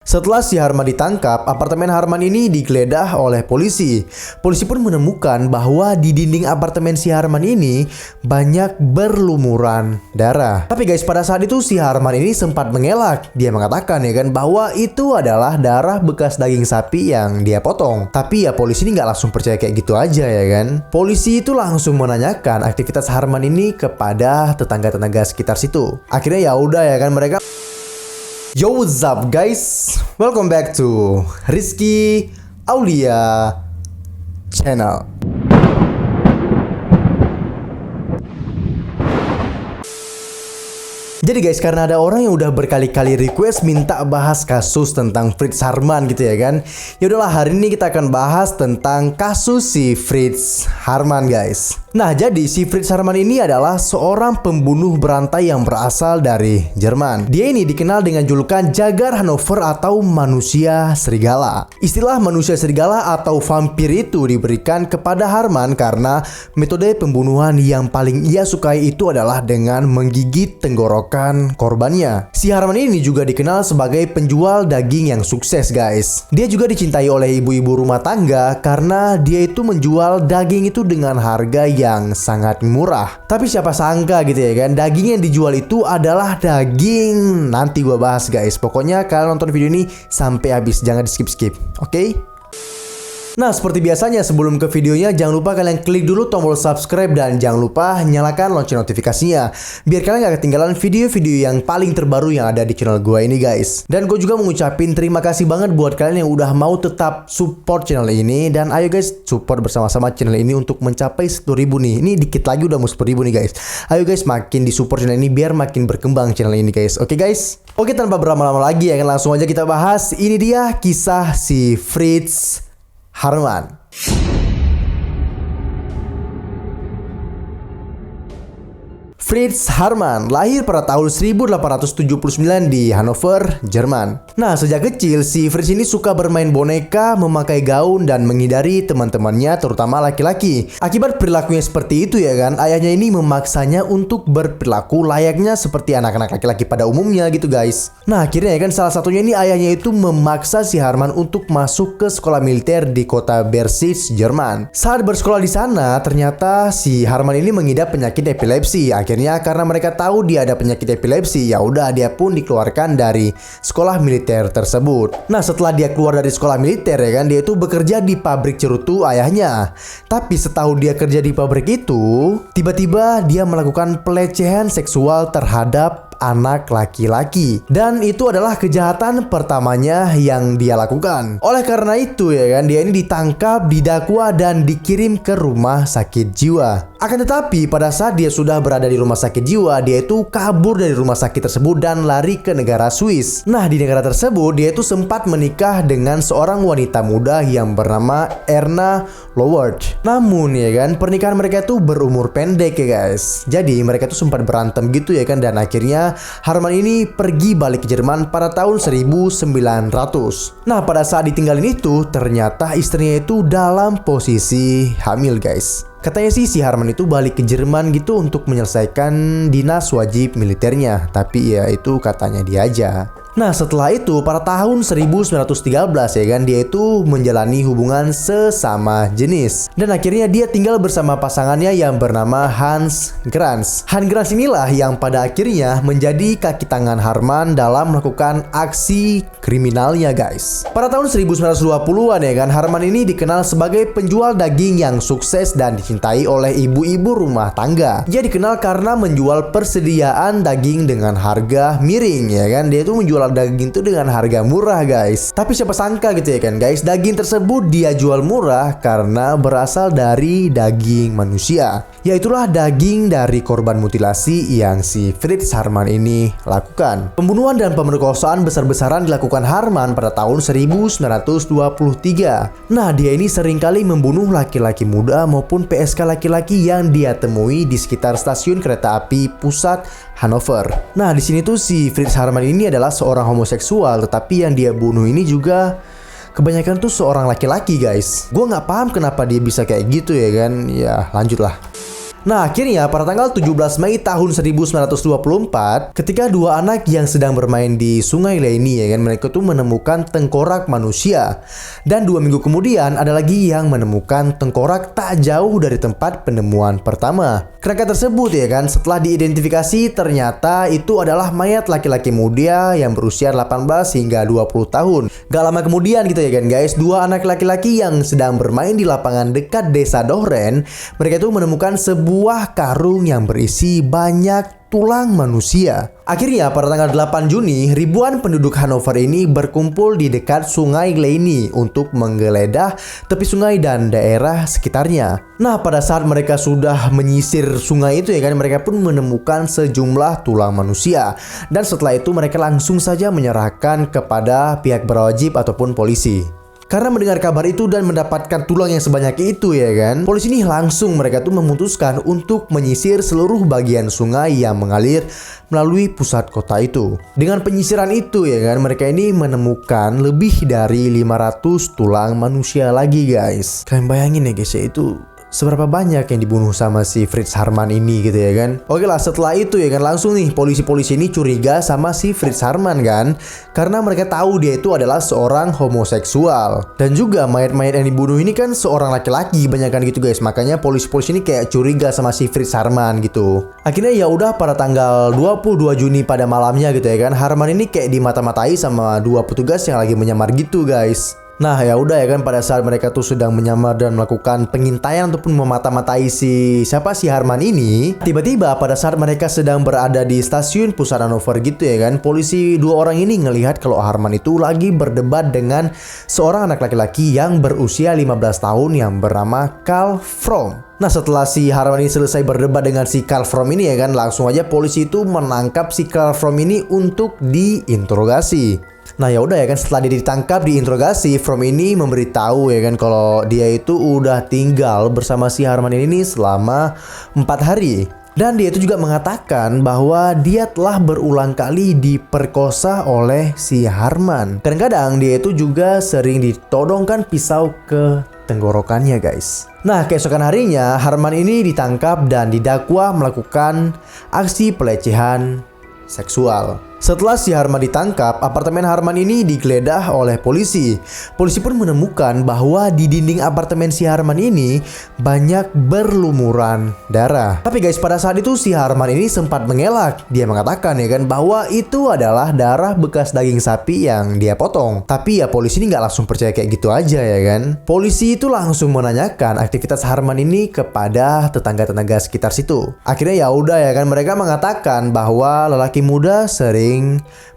Setelah si Harman ditangkap, apartemen Harman ini digeledah oleh polisi. Polisi pun menemukan bahwa di dinding apartemen si Harman ini banyak berlumuran darah. Tapi guys, pada saat itu si Harman ini sempat mengelak. Dia mengatakan ya kan bahwa itu adalah darah bekas daging sapi yang dia potong. Tapi ya polisi ini nggak langsung percaya kayak gitu aja ya kan. Polisi itu langsung menanyakan aktivitas Harman ini kepada tetangga-tetangga sekitar situ. Akhirnya ya udah ya kan mereka. Yo, what's up guys? Welcome back to Rizky Aulia Channel. Jadi guys, karena ada orang yang udah berkali-kali request minta bahas kasus tentang Fritz Harman gitu ya kan. Ya udahlah, hari ini kita akan bahas tentang kasus si Fritz Harman guys. Nah, jadi si Fritz Harman ini adalah seorang pembunuh berantai yang berasal dari Jerman. Dia ini dikenal dengan julukan Jagar Hannover atau manusia serigala. Istilah manusia serigala atau vampir itu diberikan kepada Harman karena metode pembunuhan yang paling ia sukai itu adalah dengan menggigit tenggorokan korbannya. Si Harman ini juga dikenal sebagai penjual daging yang sukses guys. Dia juga dicintai oleh ibu-ibu rumah tangga karena dia itu menjual daging itu dengan harga yang sangat murah. Tapi siapa sangka gitu ya kan, daging yang dijual itu adalah daging. Nanti gua bahas guys. Pokoknya kalian nonton video ini sampai habis, jangan di skip-skip. Oke? Nah, seperti biasanya sebelum ke videonya jangan lupa kalian klik dulu tombol subscribe dan jangan lupa nyalakan lonceng notifikasinya biar kalian gak ketinggalan video-video yang paling terbaru yang ada di channel gue ini guys. Dan gue juga mengucapin terima kasih banget buat kalian yang udah mau tetap support channel ini. Dan ayo guys, support bersama-sama channel ini untuk mencapai 10.000 nih. Ini dikit lagi udah mau 10.000 nih guys. Ayo guys, makin di support channel ini biar makin berkembang channel ini guys. Oke guys? Oke, tanpa berlama-lama lagi ya kan, langsung aja kita bahas. Ini dia kisah si Fritz Harman. Fritz Harman lahir pada tahun 1879 di Hannover, Jerman. Nah, sejak kecil si Fritz ini suka bermain boneka, memakai gaun dan menghindari teman-temannya terutama laki-laki. Akibat perilakunya seperti itu ya kan, ayahnya ini memaksanya untuk berperilaku layaknya seperti anak-anak laki-laki pada umumnya gitu guys. Nah, akhirnya ya kan salah satunya ini ayahnya itu memaksa si Harman untuk masuk ke sekolah militer di kota Berlitz, Jerman. Saat bersekolah di sana, ternyata si Harman ini mengidap penyakit epilepsi. Akhirnya karena mereka tahu dia ada penyakit epilepsi, ya udah dia pun dikeluarkan dari sekolah militer tersebut. Nah, setelah dia keluar dari sekolah militer ya kan, dia itu bekerja di pabrik cerutu ayahnya. Tapi setahun dia kerja di pabrik itu, tiba-tiba dia melakukan pelecehan seksual terhadap anak laki-laki. Dan itu adalah kejahatan pertamanya yang dia lakukan. Oleh karena itu ya kan, dia ini ditangkap, didakwa dan dikirim ke rumah sakit jiwa. Akan tetapi pada saat dia sudah berada di rumah sakit jiwa, dia itu kabur dari rumah sakit tersebut dan lari ke negara Swiss. Nah, di negara tersebut dia itu sempat menikah dengan seorang wanita muda yang bernama Erna Lowert. Namun ya kan, pernikahan mereka itu berumur pendek ya guys. Jadi mereka tuh sempat berantem gitu ya kan, dan akhirnya Harman ini pergi balik ke Jerman pada tahun 1900. Nah, pada saat ditinggalin itu, ternyata istrinya itu dalam posisi hamil guys. Katanya sih si Harman itu balik ke Jerman gitu untuk menyelesaikan dinas wajib militernya. Tapi ya itu katanya dia aja. Nah, setelah itu pada tahun 1913 ya kan, dia itu menjalani hubungan sesama jenis. Dan akhirnya dia tinggal bersama pasangannya yang bernama Hans Granz. Hans Granz inilah yang pada akhirnya menjadi kaki tangan Harman dalam melakukan aksi kriminalnya guys. Pada tahun 1920-an ya kan, Harman ini dikenal sebagai penjual daging yang sukses dan dicintai oleh ibu-ibu rumah tangga. Dia dikenal karena menjual persediaan daging dengan harga miring ya kan. Dia itu menjual daging itu dengan harga murah guys. Tapi siapa sangka gitu ya kan guys, daging tersebut dia jual murah karena berasal dari daging manusia. Yaitulah daging dari korban mutilasi yang si Fritz Harman ini lakukan. Pembunuhan dan pemerkosaan besar-besaran dilakukan Harman pada tahun 1923. Nah, dia ini seringkali membunuh laki-laki muda maupun PSK laki-laki yang dia temui di sekitar stasiun kereta api pusat Hannover. Nah, di sini tuh si Fritz Harman ini adalah seorang homoseksual, tetapi yang dia bunuh ini juga kebanyakan tuh seorang laki-laki guys. Gue nggak paham kenapa dia bisa kayak gitu ya kan. Ya lanjutlah. Nah, akhirnya pada tanggal 17 Mei tahun 1924, ketika dua anak yang sedang bermain di Sungai Leni ya kan, mereka tuh menemukan tengkorak manusia. Dan 2 minggu kemudian ada lagi yang menemukan tengkorak tak jauh dari tempat penemuan pertama. Kerangka tersebut ya kan, setelah diidentifikasi ternyata itu adalah mayat laki-laki muda yang berusia 18 hingga 20 tahun. Gak lama kemudian gitu ya kan guys, dua anak laki-laki yang sedang bermain di lapangan dekat desa Dohren, mereka itu menemukan sebuah karung yang berisi banyak tulang manusia. Akhirnya pada tanggal 8 Juni, ribuan penduduk Hanover ini berkumpul di dekat Sungai Leni untuk menggeledah tepi sungai dan daerah sekitarnya. Nah, pada saat mereka sudah menyisir sungai itu ya kan, mereka pun menemukan sejumlah tulang manusia. Dan setelah itu mereka langsung saja menyerahkan kepada pihak berwajib ataupun polisi. Karena mendengar kabar itu dan mendapatkan tulang yang sebanyak itu ya kan, polisi ini langsung mereka tuh memutuskan untuk menyisir seluruh bagian sungai yang mengalir melalui pusat kota itu. Dengan penyisiran itu ya kan, mereka ini menemukan lebih dari 500 tulang manusia lagi guys. Kalian bayangin ya guys ya, itu seberapa banyak yang dibunuh sama si Fritz Haarmann ini gitu ya kan. Oke lah, setelah itu ya kan langsung nih polisi-polisi ini curiga sama si Fritz Haarmann kan, karena mereka tahu dia itu adalah seorang homoseksual. Dan juga mayat-mayat yang dibunuh ini kan seorang laki-laki banyak kan gitu guys. Makanya polisi-polisi ini kayak curiga sama si Fritz Haarmann gitu. Akhirnya ya udah pada tanggal 22 Juni pada malamnya gitu ya kan, Haarmann ini kayak dimata-matai sama dua petugas yang lagi menyamar gitu guys. Nah ya udah ya kan, pada saat mereka tuh sedang menyamar dan melakukan pengintaian ataupun memata-matai si Haarmann ini, tiba-tiba pada saat mereka sedang berada di stasiun pusat Hanover gitu ya kan, polisi dua orang ini ngelihat kalau Haarmann itu lagi berdebat dengan seorang anak laki-laki yang berusia 15 tahun yang bernama Karl Fromm. Nah, setelah si Haarmann ini selesai berdebat dengan si Karl Fromm ini ya kan, langsung aja polisi itu menangkap si Karl Fromm ini untuk diinterogasi. Nah ya udah ya kan, setelah dia ditangkap diinterogasi, Fromm ini memberitahu ya kan kalau dia itu udah tinggal bersama si Haarmann ini selama 4 hari. Dan dia itu juga mengatakan bahwa dia telah berulang kali diperkosa oleh si Haarmann. Kadang-kadang dia itu juga sering ditodongkan pisau ke tenggorokannya guys. Nah, keesokan harinya Haarmann ini ditangkap dan didakwa melakukan aksi pelecehan seksual. Setelah si Haarmann ditangkap, apartemen Haarmann ini digeledah oleh polisi. Polisi pun menemukan bahwa di dinding apartemen si Haarmann ini banyak berlumuran darah. Tapi guys, pada saat itu si Haarmann ini sempat mengelak. Dia mengatakan ya kan bahwa itu adalah darah bekas daging sapi yang dia potong. Tapi ya polisi ini nggak langsung percaya kayak gitu aja ya kan. Polisi itu langsung menanyakan aktivitas Haarmann ini kepada tetangga-tetangga sekitar situ. Akhirnya ya udah ya kan, mereka mengatakan bahwa lelaki muda sering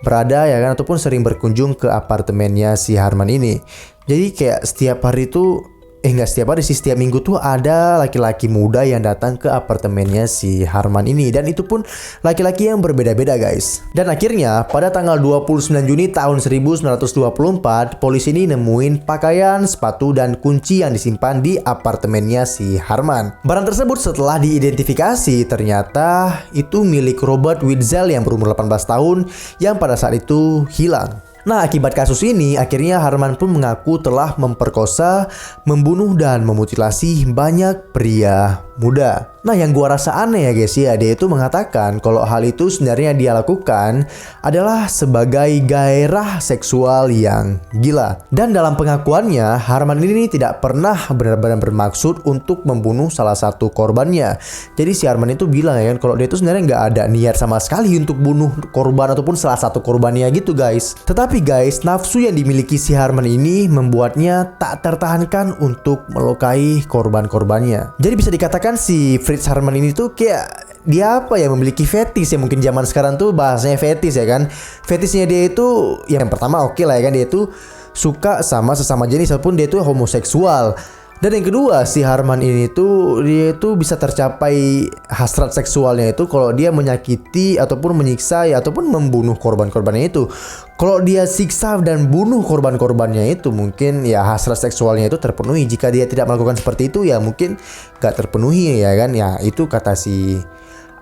berada ya kan ataupun sering berkunjung ke apartemennya si Haarmann ini. Jadi kayak setiap hari itu nggak setiap hari sih, setiap minggu tuh ada laki-laki muda yang datang ke apartemennya si Haarmann ini, dan itu pun laki-laki yang berbeda-beda guys. Dan akhirnya pada tanggal 29 Juni tahun 1924, polisi ini nemuin pakaian, sepatu dan kunci yang disimpan di apartemennya si Haarmann. Barang tersebut setelah diidentifikasi ternyata itu milik Robert Witzel yang berumur 18 tahun yang pada saat itu hilang. Nah, akibat kasus ini, akhirnya Haarmann pun mengaku telah memperkosa, membunuh, dan memutilasi banyak pria muda. Nah, yang gua rasa aneh ya guys ya, dia itu mengatakan kalau hal itu sebenarnya dia lakukan adalah sebagai gairah seksual yang gila. Dan dalam pengakuannya, Haarmann ini tidak pernah benar-benar bermaksud untuk membunuh salah satu korbannya. Jadi si Haarmann itu bilang ya kan kalau dia itu sebenarnya nggak ada niat sama sekali untuk bunuh korban ataupun salah satu korbannya gitu guys. Tetapi guys, nafsu yang dimiliki si Haarmann ini membuatnya tak tertahankan untuk melukai korban-korbannya. Jadi bisa dikatakan si Fritz Haarmann ini tuh kayak dia apa ya, memiliki fetis ya, mungkin zaman sekarang tuh bahasanya fetis ya kan. Fetisnya dia itu yang pertama oke lah ya kan, dia itu suka sama sesama jenis ataupun dia itu homoseksual. Dan yang kedua, si Haarmann ini tuh dia itu bisa tercapai hasrat seksualnya itu kalau dia menyakiti ataupun menyiksa ya ataupun membunuh korban-korbannya itu. Kalau dia siksa dan bunuh korban-korbannya itu mungkin ya hasrat seksualnya itu terpenuhi. Jika dia tidak melakukan seperti itu ya mungkin gak terpenuhi ya kan. Ya itu kata si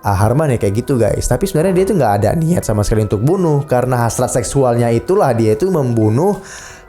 Haarmann ya kayak gitu guys. Tapi sebenarnya dia itu gak ada niat sama sekali untuk bunuh, karena hasrat seksualnya itulah dia itu membunuh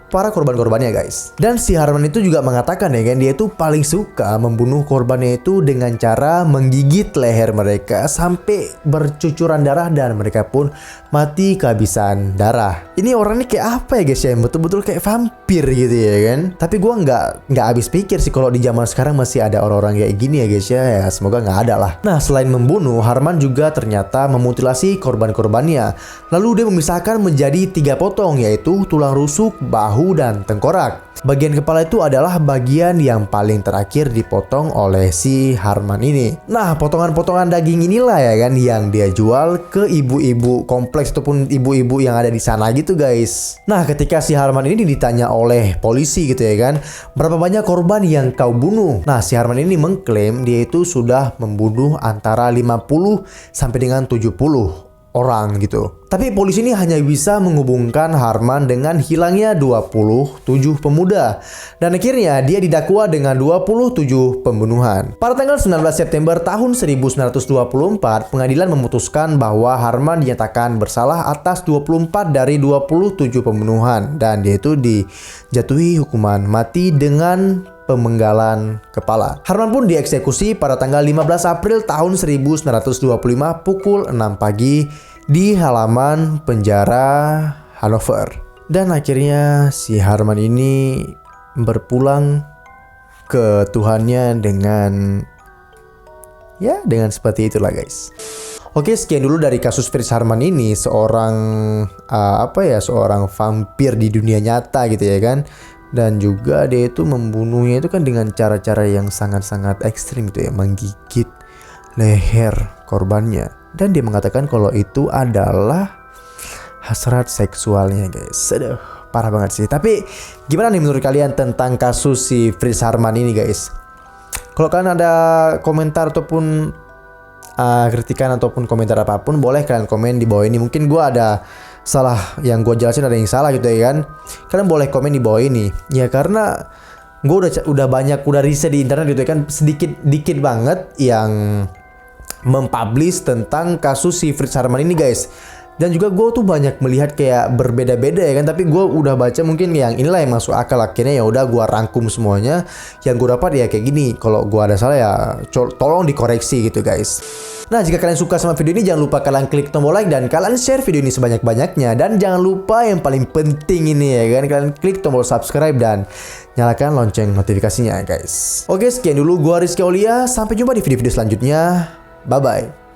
para korban-korbannya guys. Dan si Harman itu juga mengatakan ya kan, dia itu paling suka membunuh korbannya itu dengan cara menggigit leher mereka sampai bercucuran darah dan mereka pun mati kehabisan darah. Ini orangnya kayak apa ya guys ya, betul-betul kayak vampir gitu ya kan. Tapi gua nggak habis pikir sih kalau di zaman sekarang masih ada orang-orang kayak gini ya guys ya. Ya semoga nggak ada lah. Nah selain membunuh, Harman juga ternyata memutilasi korban-korbannya. Lalu dia memisahkan menjadi 3 potong, yaitu tulang rusuk, bahu dan tengkorak. Bagian kepala itu adalah bagian yang paling terakhir dipotong oleh si Harman ini. Nah, potongan-potongan daging inilah ya kan yang dia jual ke ibu-ibu kompleks ataupun ibu-ibu yang ada di sana gitu guys. Nah, ketika si Harman ini ditanya oleh polisi gitu ya kan, berapa banyak korban yang kau bunuh? Nah, si Harman ini mengklaim dia itu sudah membunuh antara 50 sampai dengan 70 orang gitu. Tapi polisi ini hanya bisa menghubungkan Harman dengan hilangnya 27 pemuda. Dan akhirnya dia didakwa dengan 27 pembunuhan. Pada tanggal 19 September tahun 1924, pengadilan memutuskan bahwa Harman dinyatakan bersalah atas 24 dari 27 pembunuhan. Dan dia itu dijatuhi hukuman mati dengan pemenggalan kepala. Harman pun dieksekusi pada tanggal 15 April tahun 1925 pukul 6 pagi di halaman penjara Hanover. Dan akhirnya si Harman ini berpulang ke Tuhannya dengan seperti itulah guys. Oke, sekian dulu dari kasus Fritz Harman ini, seorang seorang vampir di dunia nyata gitu ya kan. Dan juga dia itu membunuhnya itu kan dengan cara-cara yang sangat-sangat ekstrim gitu ya, menggigit leher korbannya. Dan dia mengatakan kalau itu adalah hasrat seksualnya guys. Aduh, parah banget sih. Tapi gimana nih menurut kalian tentang kasus si Fritz Harman ini guys? Kalau kalian ada komentar ataupun kritikan ataupun komentar apapun, boleh kalian komen di bawah ini. Mungkin gue ada salah yang gue jelasin, ada yang salah gitu ya kan. Kalian boleh komen di bawah ini. Ya karena gue udah riset di internet gitu ya kan, sedikit banget yang mempublish tentang kasus si Fritz Harman ini guys. Dan juga gue tuh banyak melihat kayak berbeda-beda ya kan. Tapi gue udah baca mungkin yang inilah yang masuk akal. Akhirnya ya udah gue rangkum semuanya. Yang gue dapat ya kayak gini. Kalau gue ada salah ya tolong dikoreksi gitu guys. Nah, jika kalian suka sama video ini, jangan lupa kalian klik tombol like dan kalian share video ini sebanyak-banyaknya. Dan jangan lupa yang paling penting ini ya kan, kalian klik tombol subscribe dan nyalakan lonceng notifikasinya guys. Oke, sekian dulu, gua Rizky Aulia. Sampai jumpa di video-video selanjutnya. Bye-bye.